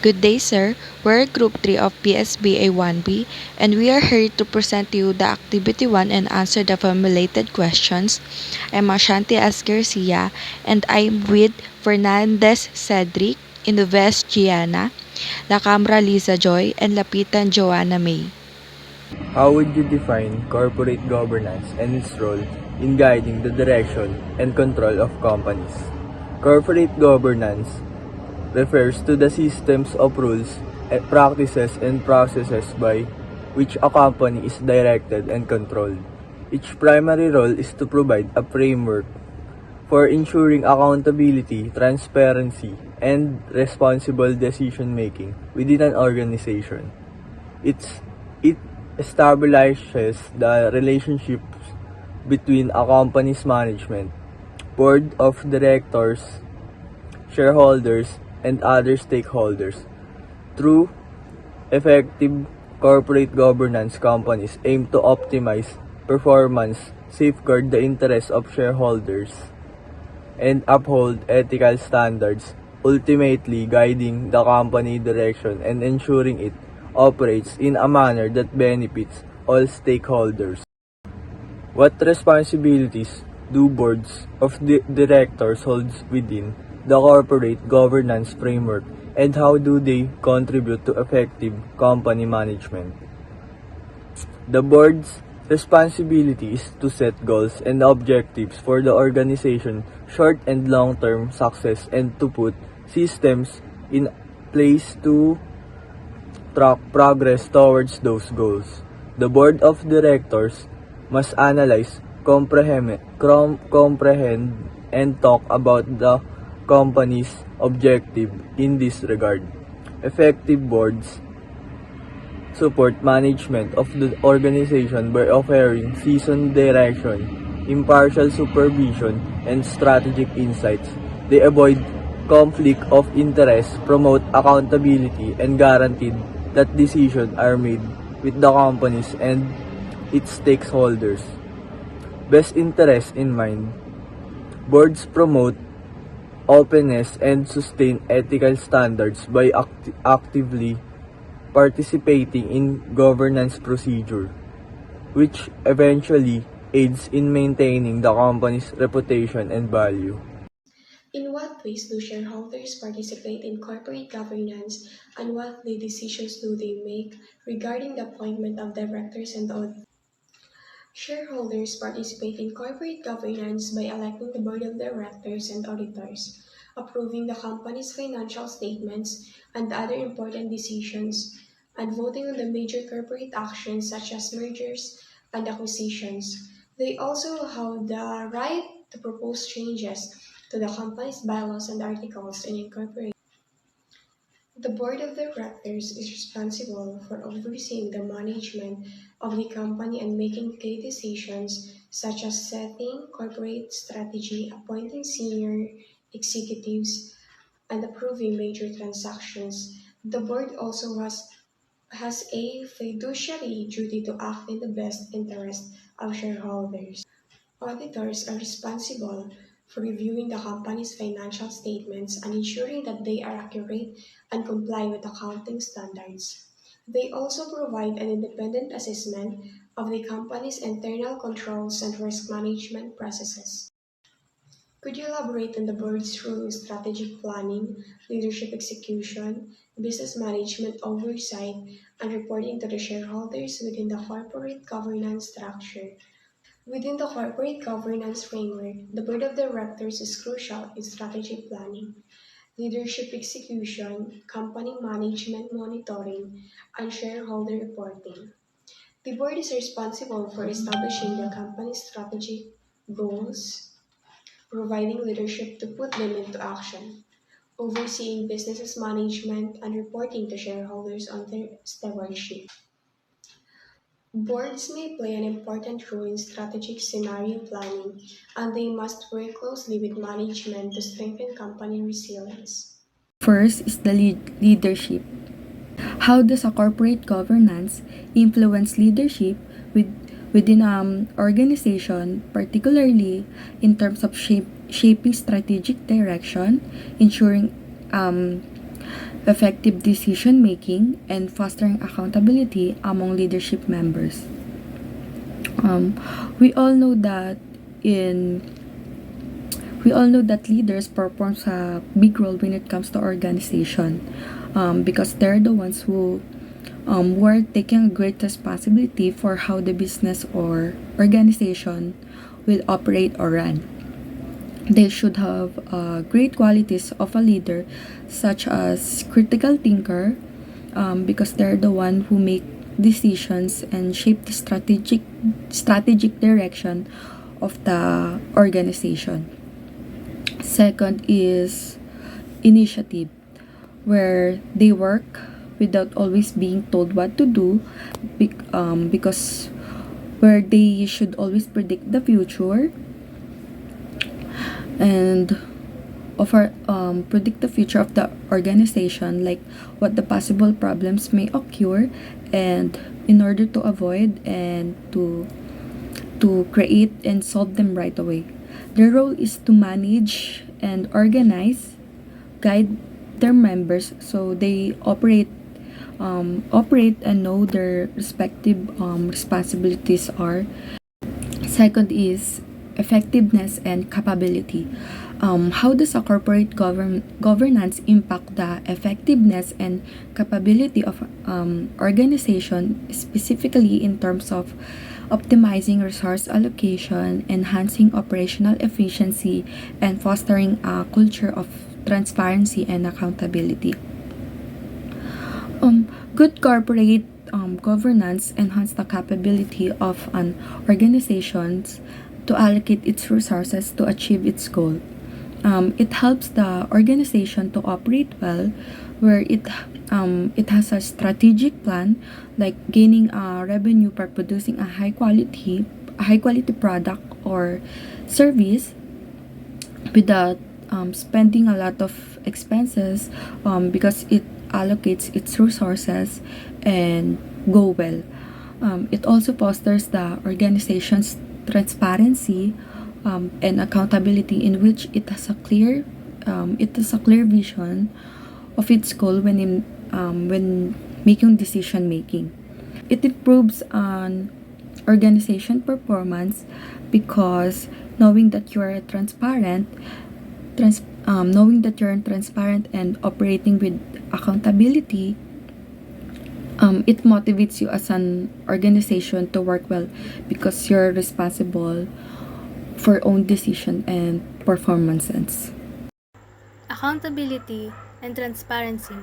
Good day, sir. We're Group 3 of PSBA 1B, and we are here to present to you the Activity 1 and answer the formulated questions. I'm Ashanti as GARCIA, and I'm with FERNANDEZ ZEDRIC, INOVEJAS GIANNA, LACAMBRA LIZA Joy, and LAPITAN JOANNA May. How would you define corporate governance and its role in guiding the direction and control of companies? Corporate governance refers to the systems of rules, practices, and processes by which a company is directed and controlled. Its primary role is to provide a framework for ensuring accountability, transparency, and responsible decision-making within an organization. It establishes the relationships between a company's management, board of directors, shareholders, and other stakeholders. Through effective corporate governance, companies aim to optimize performance, safeguard the interests of shareholders, and uphold ethical standards, ultimately guiding the company direction and ensuring it operates in a manner that benefits all stakeholders. What responsibilities do boards of directors hold within the corporate governance framework, and how do they contribute to effective company management? The board's responsibility is to set goals and objectives for the organization's short and long-term success and to put systems in place to track progress towards those goals. The board of directors must analyze, comprehend, and talk about the company's objective in this regard. Effective boards support management of the organization by offering seasoned direction, impartial supervision, and strategic insights. They avoid conflict of interest, promote accountability, and guarantee that decisions are made with the companies and its stakeholders' best interest in mind. Boards promote openness and sustain ethical standards by actively participating in governance procedure, which eventually aids in maintaining the company's reputation and value. In what ways do shareholders participate in corporate governance, and what decisions do they make regarding the appointment of directors and auditors? Shareholders participate in corporate governance by electing the board of directors and auditors, approving the company's financial statements and other important decisions, and voting on the major corporate actions such as mergers and acquisitions. They also have the right to propose changes to the company's bylaws and articles and incorporate. The board of directors is responsible for overseeing the management of the company and making key decisions such as setting corporate strategy, appointing senior executives, and approving major transactions. The board also has a fiduciary duty to act in the best interest of shareholders. Auditors are responsible for reviewing the company's financial statements and ensuring that they are accurate and comply with accounting standards. They also provide an independent assessment of the company's internal controls and risk management processes. Could you elaborate on the board's role in strategic planning, leadership execution, business management oversight, and reporting to the shareholders within the corporate governance structure? Within the corporate governance framework, the board of directors is crucial in strategic planning, leadership execution, company management monitoring, and shareholder reporting. The board is responsible for establishing the company's strategic goals, providing leadership to put them into action, overseeing business management, and reporting to shareholders on their stewardship. Boards may play an important role in strategic scenario planning, and they must work closely with management to strengthen company resilience. First is the leadership. How does a corporate governance influence leadership within an organization, particularly in terms of shaping strategic direction, ensuring effective decision making, and fostering accountability among leadership members. Um, we all know that in we all know that leaders performs a big role when it comes to organization, because they're the ones who are taking a great responsibility for how the business or organization will operate or run. They should have great qualities of a leader, such as critical thinker, because they're the one who make decisions and shape the strategic direction of the organization. Second is initiative, where they work without always being told what to do, because where they should always predict the future and predict the future of the organization, like what the possible problems may occur, and in order to avoid and to create and solve them right away. Their role is to manage and organize, guide their members so they operate and know their respective responsibilities are. Second is effectiveness and capability. How does a corporate governance impact the effectiveness and capability of organization, specifically in terms of optimizing resource allocation, enhancing operational efficiency, and fostering a culture of transparency and accountability? Good corporate governance enhance the capability of an organization to allocate its resources to achieve its goal. It helps the organization to operate well, where it has a strategic plan, like gaining revenue by producing a high quality product or service without spending a lot of expenses, because it allocates its resources and go well. It also fosters the organization's transparency and accountability, in which it has a clear vision of its goal when making decision making. It improves on organization performance, because knowing that you are transparent and operating with accountability, it motivates you as an organization to work well, because you're responsible for own decision and performances. Accountability and transparency.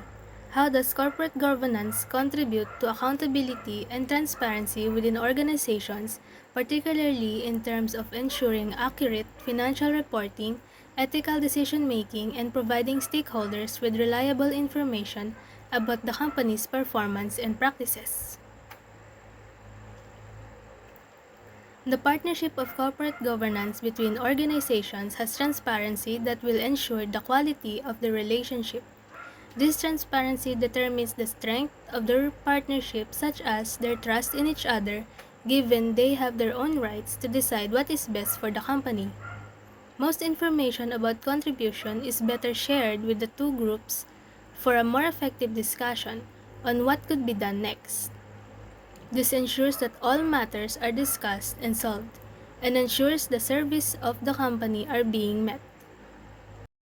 How does corporate governance contribute to accountability and transparency within organizations, particularly in terms of ensuring accurate financial reporting, ethical decision making, and providing stakeholders with reliable information about the company's performance and practices? The partnership of corporate governance between organizations has transparency that will ensure the quality of the relationship. This transparency determines the strength of their partnership, such as their trust in each other, given they have their own rights to decide what is best for the company. Most information about contribution is better shared with the two groups for a more effective discussion on what could be done next. This ensures that all matters are discussed and solved, and ensures the service of the company are being met.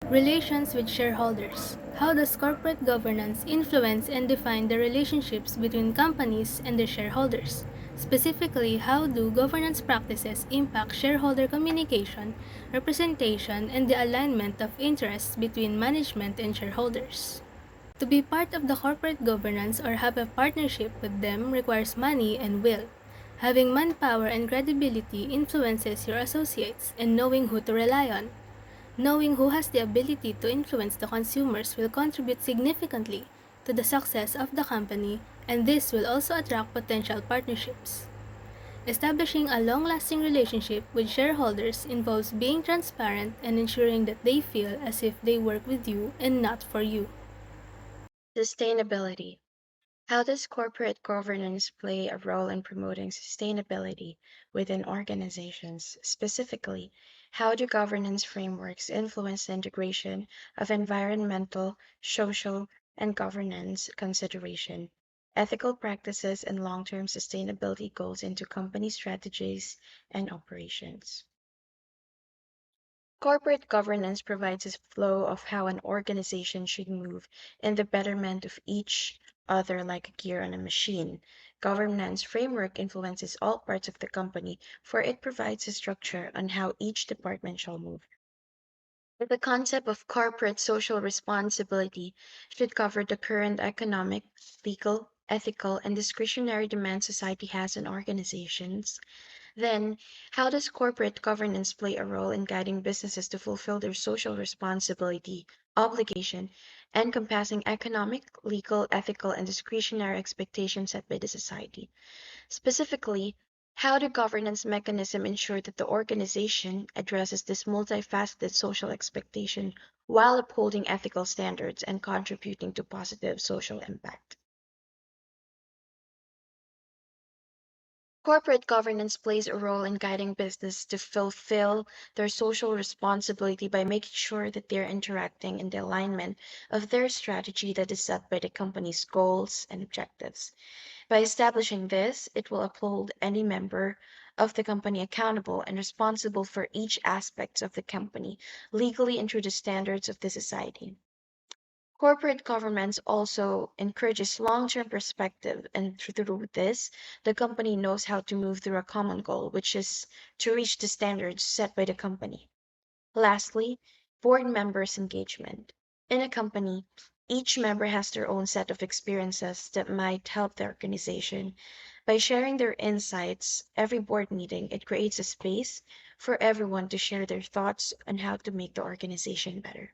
Relations with shareholders. How does corporate governance influence and define the relationships between companies and their shareholders? Specifically, how do governance practices impact shareholder communication, representation, and the alignment of interests between management and shareholders? To be part of the corporate governance or have a partnership with them requires money and will. Having manpower and credibility influences your associates, and knowing who to rely on. Knowing who has the ability to influence the consumers will contribute significantly to the success of the company, and this will also attract potential partnerships. Establishing a long-lasting relationship with shareholders involves being transparent and ensuring that they feel as if they work with you and not for you. Sustainability. How does corporate governance play a role in promoting sustainability within organizations? Specifically, how do governance frameworks influence the integration of environmental, social, and governance consideration, ethical practices, and long term sustainability goals into company strategies and operations. Corporate governance provides a flow of how an organization should move in the betterment of each other like a gear on a machine. Governance framework influences all parts of the company, for it provides a structure on how each department shall move. The concept of corporate social responsibility should cover the current economic, legal, ethical, and discretionary demands society has on organizations. Then, how does corporate governance play a role in guiding businesses to fulfill their social responsibility, obligation, encompassing economic, legal, ethical, and discretionary expectations set by the society? Specifically, how do governance mechanisms ensure that the organization addresses this multifaceted social expectation while upholding ethical standards and contributing to positive social impact? Corporate governance plays a role in guiding business to fulfill their social responsibility by making sure that they're interacting in the alignment of their strategy that is set by the company's goals and objectives. By establishing this, it will uphold any member of the company accountable and responsible for each aspect of the company, legally and through the standards of the society. Corporate governance also encourages long term perspective, and through this, the company knows how to move through a common goal, which is to reach the standards set by the company. Lastly, board members' engagement. In a company, each member has their own set of experiences that might help the organization. By sharing their insights every board meeting, it creates a space for everyone to share their thoughts on how to make the organization better.